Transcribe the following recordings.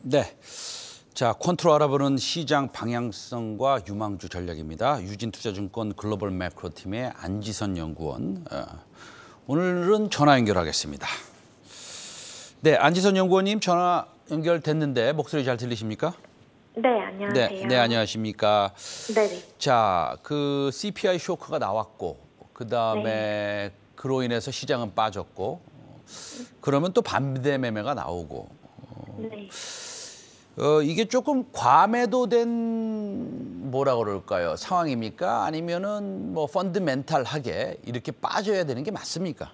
네. 자, 콘트로 알아보는 시장 방향성과 유망주 전략입니다. 유진투자증권 글로벌 매크로팀의 안지선 연구원. 오늘은 전화 연결하겠습니다. 네, 안지선 연구원님 전화 연결됐는데 목소리 잘 들리십니까? 네, 네, 안녕하세요. 네, 안녕하십니까? 네네. 자, 그 CPI 쇼크가 나왔고, 그 다음에 네. 그로 인해서 시장은 빠졌고, 그러면 또 반대 매매가 나오고, 네. 이게 조금 과매도된 뭐라 그럴까요? 상황입니까? 아니면은 뭐 펀드멘탈하게 이렇게 빠져야 되는 게 맞습니까?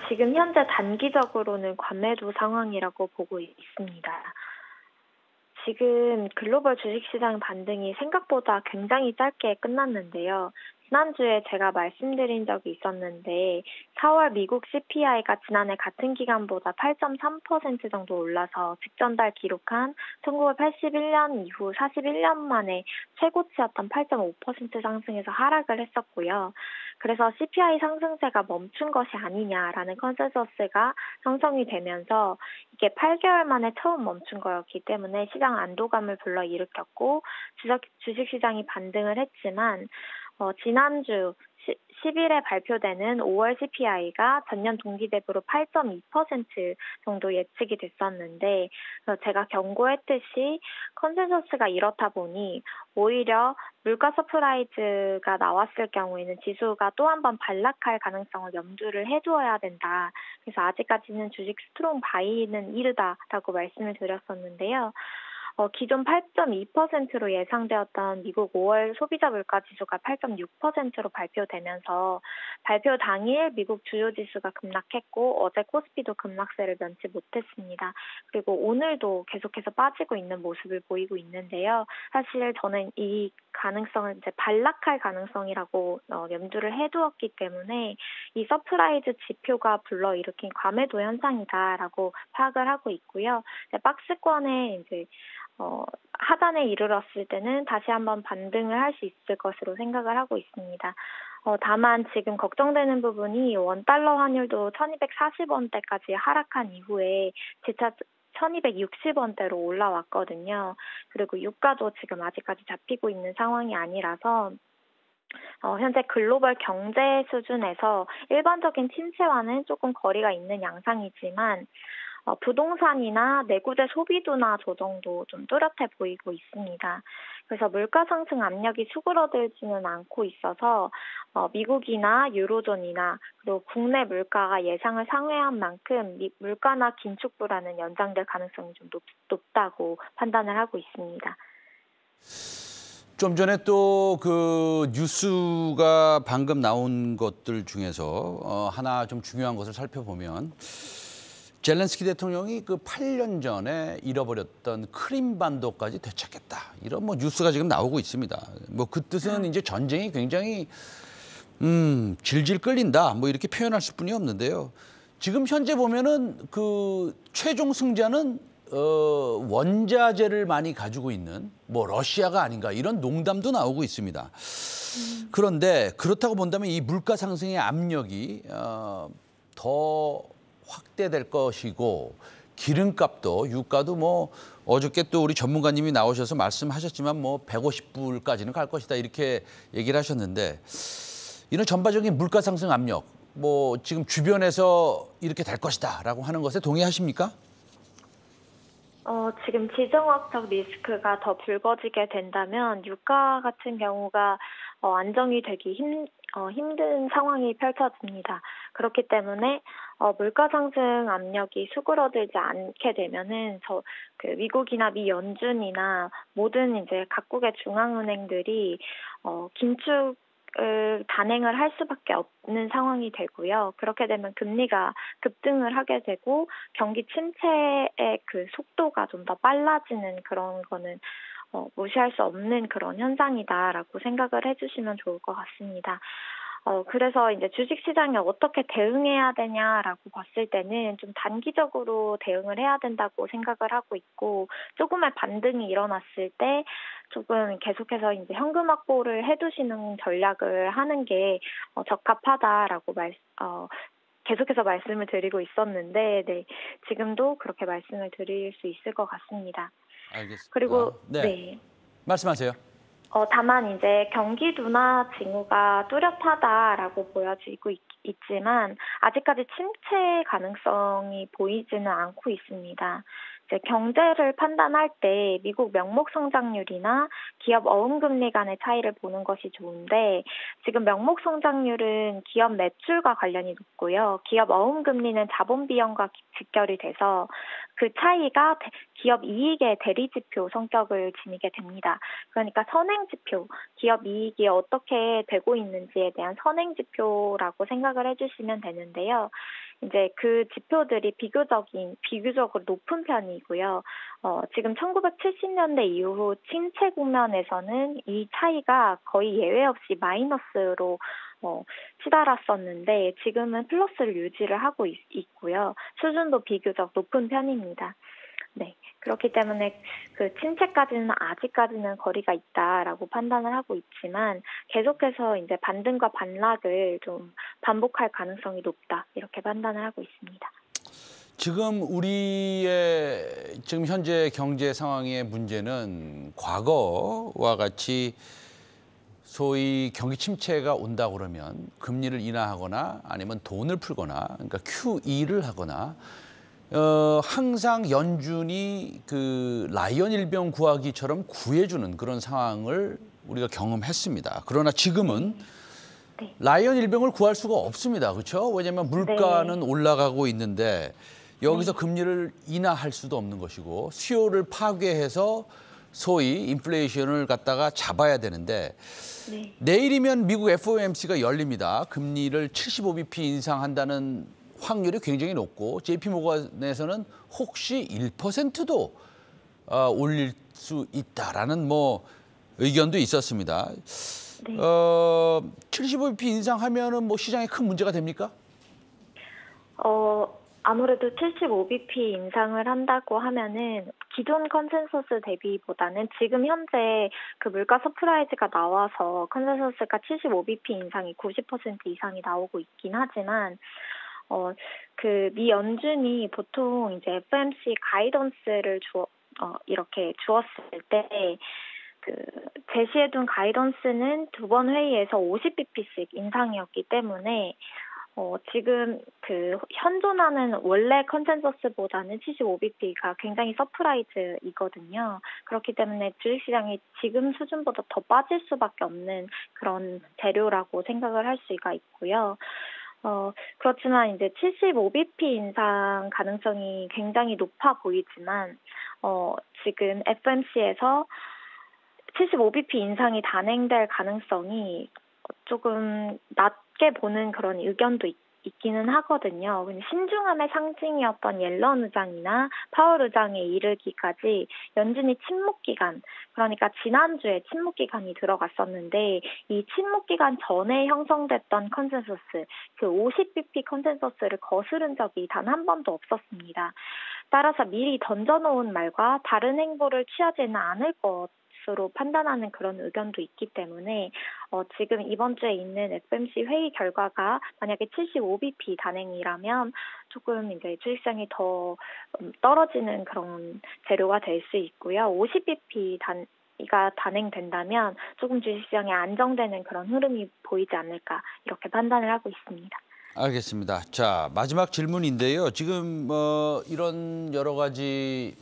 지금 현재 단기적으로는 과매도 상황이라고 보고 있습니다. 지금 글로벌 주식시장 반등이 생각보다 굉장히 짧게 끝났는데요. 지난주에 제가 말씀드린 적이 있었는데 4월 미국 CPI가 지난해 같은 기간보다 8.3% 정도 올라서 직전달 기록한 1981년 이후 41년 만에 최고치였던 8.5% 상승해서 하락을 했었고요. 그래서 CPI 상승세가 멈춘 것이 아니냐라는 컨센서스가 형성이 되면서 이게 8개월 만에 처음 멈춘 거였기 때문에 시장 안도감을 불러일으켰고 주식시장이 반등을 했지만 지난주 10일에 발표되는 5월 CPI가 전년 동기 대비로 8.2% 정도 예측이 됐었는데 제가 경고했듯이 컨센서스가 이렇다 보니 오히려 물가 서프라이즈가 나왔을 경우에는 지수가 또 한 번 반락할 가능성을 염두를 해두어야 된다. 그래서 아직까지는 주식 스트롱 바이는 이르다라고 말씀을 드렸었는데요. 기존 8.2%로 예상되었던 미국 5월 소비자 물가 지수가 8.6%로 발표되면서 발표 당일 미국 주요 지수가 급락했고 어제 코스피도 급락세를 면치 못했습니다. 그리고 오늘도 계속해서 빠지고 있는 모습을 보이고 있는데요. 사실 저는 이 가능성을 이제 반락할 가능성이라고 염두를 해두었기 때문에 이 서프라이즈 지표가 불러일으킨 과매도 현상이다라고 파악을 하고 있고요. 박스권에 이제 하단에 이르렀을 때는 다시 한번 반등을 할 수 있을 것으로 생각을 하고 있습니다. 다만 지금 걱정되는 부분이 원달러 환율도 1240원대까지 하락한 이후에 재차 1260원대로 올라왔거든요. 그리고 유가도 지금 아직까지 잡히고 있는 상황이 아니라서 현재 글로벌 경제 수준에서 일반적인 침체와는 조금 거리가 있는 양상이지만 부동산이나 내구재 소비도나 조정도 좀 뚜렷해 보이고 있습니다. 그래서 물가 상승 압력이 수그러들지는 않고 있어서 미국이나 유로존이나 그리고 국내 물가가 예상을 상회한 만큼 물가나 긴축 불안은 연장될 가능성이 좀 높다고 판단을 하고 있습니다. 좀 전에 또 그 뉴스가 방금 나온 것들 중에서 하나 좀 중요한 것을 살펴보면 젤렌스키 대통령이 그 8년 전에 잃어버렸던 크림반도까지 되찾겠다. 이런 뭐 뉴스가 지금 나오고 있습니다. 뭐 그 뜻은 이제 전쟁이 굉장히 질질 끌린다. 뭐 이렇게 표현할 수뿐이 없는데요. 지금 현재 보면은 그 최종 승자는 원자재를 많이 가지고 있는 뭐 러시아가 아닌가 이런 농담도 나오고 있습니다. 그런데 그렇다고 본다면 이 물가 상승의 압력이 더 확대될 것이고 기름값도 유가도 뭐 어저께 또 우리 전문가님이 나오셔서 말씀하셨지만 뭐 150불까지는 갈 것이다 이렇게 얘기를 하셨는데 이런 전반적인 물가 상승 압력 뭐 지금 주변에서 이렇게 될 것이다라고 하는 것에 동의하십니까? 지금 지정학적 리스크가 더 불거지게 된다면 유가 같은 경우가 안정이 되기 힘든 상황이 펼쳐집니다. 그렇기 때문에 물가 상승 압력이 수그러들지 않게 되면은 미국이나 미 연준이나 모든 이제 각국의 중앙은행들이 긴축 을 단행을 할 수밖에 없는 상황이 되고요. 그렇게 되면 금리가 급등을 하게 되고 경기 침체의 그 속도가 좀 더 빨라지는 그런 거는 무시할 수 없는 그런 현상이다라고 생각을 해주시면 좋을 것 같습니다. 그래서 이제 주식시장에 어떻게 대응해야 되냐라고 봤을 때는 좀 단기적으로 대응을 해야 된다고 생각을 하고 있고 조금의 반등이 일어났을 때 조금 계속해서 이제 현금 확보를 해두시는 전략을 하는 게 적합하다라고 계속해서 말씀을 드리고 있었는데, 네, 지금도 그렇게 말씀을 드릴 수 있을 것 같습니다. 알겠습니다. 그리고 네, 네. 말씀하세요. 다만 이제 경기도나 징후가 뚜렷하다라고 보여지고 있지만 아직까지 침체 가능성이 보이지는 않고 있습니다. 이제 경제를 판단할 때 미국 명목 성장률이나 기업 어음금리 간의 차이를 보는 것이 좋은데 지금 명목 성장률은 기업 매출과 관련이 높고요. 기업 어음금리는 자본 비용과 직결이 돼서 그 차이가 기업 이익의 대리지표 성격을 지니게 됩니다. 그러니까 선행지표, 기업 이익이 어떻게 되고 있는지에 대한 선행지표라고 생각을 해주시면 되는데요. 이제 그 지표들이 비교적으로 높은 편이고요. 지금 1970년대 이후 침체 국면에서는 이 차이가 거의 예외 없이 마이너스로 치달았었는데 지금은 플러스를 유지를 하고 있고요. 수준도 비교적 높은 편입니다. 네, 그렇기 때문에 그 침체까지는 아직까지는 거리가 있다라고 판단을 하고 있지만 계속해서 이제 반등과 반락을 좀 반복할 가능성이 높다 이렇게 판단을 하고 있습니다. 지금 우리의 지금 현재 경제 상황의 문제는 과거와 같이 소위 경기 침체가 온다 그러면 금리를 인하하거나 아니면 돈을 풀거나 그러니까 QE를 하거나 항상 연준이 그 라이언 일병 구하기처럼 구해주는 그런 상황을 우리가 경험했습니다. 그러나 지금은 네. 라이언 일병을 구할 수가 없습니다. 그렇죠? 왜냐하면 물가는 네. 올라가고 있는데 여기서 금리를 인하할 수도 없는 것이고 수요를 파괴해서 소위 인플레이션을 갖다가 잡아야 되는데 네. 내일이면 미국 FOMC가 열립니다. 금리를 75bp 인상한다는 확률이 굉장히 높고 JP모건에서는 혹시 1%도 올릴 수 있다라는 뭐 의견도 있었습니다. 네. 75bp 인상하면은 뭐 시장에 큰 문제가 됩니까? 아무래도 75bp 인상을 한다고 하면은 기존 컨센서스 대비보다는 지금 현재 그 물가 서프라이즈가 나와서 컨센서스가 75bp 인상이 90% 이상이 나오고 있긴 하지만 그 미 연준이 보통 이제 FOMC 가이던스를 이렇게 주었을 때 그 제시해둔 가이던스는 두 번 회의에서 50bp씩 인상이었기 때문에 지금 그 현존하는 원래 컨센서스보다는 75bp가 굉장히 서프라이즈이거든요. 그렇기 때문에 주식시장이 지금 수준보다 더 빠질 수밖에 없는 그런 재료라고 생각을 할 수가 있고요. 그렇지만 이제 75bp 인상 가능성이 굉장히 높아 보이지만, 지금 FOMC에서 75bp 인상이 단행될 가능성이 조금 낮게 보는 그런 의견도 있기는 하거든요. 근데 신중함의 상징이었던 옐런 의장이나 파월 의장에 이르기까지 연준이 침묵 기간, 그러니까 지난주에 침묵 기간이 들어갔었는데 이 침묵 기간 전에 형성됐던 컨센서스, 그 50bp 컨센서스를 거스른 적이 단 한 번도 없었습니다. 따라서 미리 던져놓은 말과 다른 행보를 취하지는 않을 것으로 판단하는 그런 의견도 있기 때문에 지금 이번 주에 있는 FOMC 회의 결과가 만약에 75bp 단행이라면 조금 이제 주식시장이 더 떨어지는 그런 재료가 될 수 있고요. 50bp 가 단행된다면 조금 주식시장이 안정되는 그런 흐름이 보이지 않을까 이렇게 판단을 하고 있습니다. 알겠습니다. 자, 마지막 질문인데요. 지금 이런 여러 가지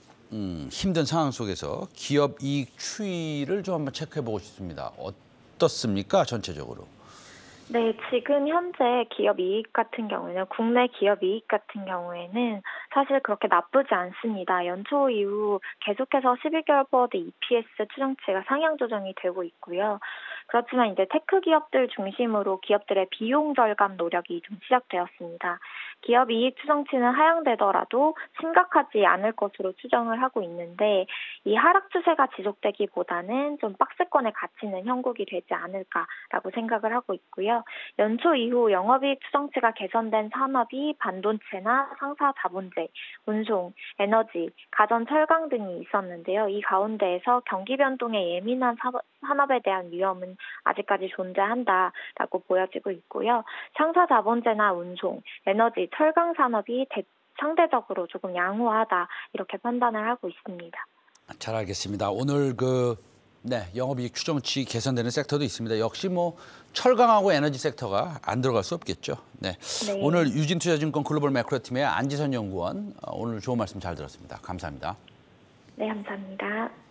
힘든 상황 속에서 기업 이익 추이를 좀 한번 체크해 보고 싶습니다. 어떻습니까, 전체적으로? 네, 지금 현재 기업 이익 같은 경우에는 국내 기업 이익 같은 경우에는 사실 그렇게 나쁘지 않습니다. 연초 이후 계속해서 11개월 포워드 EPS 추정치가 상향 조정이 되고 있고요. 그렇지만 이제 테크 기업들 중심으로 기업들의 비용 절감 노력이 좀 시작되었습니다. 기업 이익 추정치는 하향되더라도 심각하지 않을 것으로 추정을 하고 있는데 이 하락 추세가 지속되기보다는 좀 박스권에 갇히는 형국이 되지 않을까라고 생각을 하고 있고요. 연초 이후 영업이익 추정치가 개선된 산업이 반도체나 상사 자본재, 운송, 에너지, 가전 철강 등이 있었는데요. 이 가운데에서 경기 변동에 예민한 산업에 대한 위험은 아직까지 존재한다라고 보여지고 있고요. 상사 자본재나 운송, 에너지, 철강 산업이 상대적으로 조금 양호하다 이렇게 판단을 하고 있습니다. 잘 알겠습니다. 오늘 영업이익 추정치 개선되는 섹터도 있습니다. 역시 뭐 철강하고 에너지 섹터가 안 들어갈 수 없겠죠. 네. 네. 오늘 유진투자증권 글로벌 매크로팀의 안지선 연구원 오늘 좋은 말씀 잘 들었습니다. 감사합니다. 네, 감사합니다.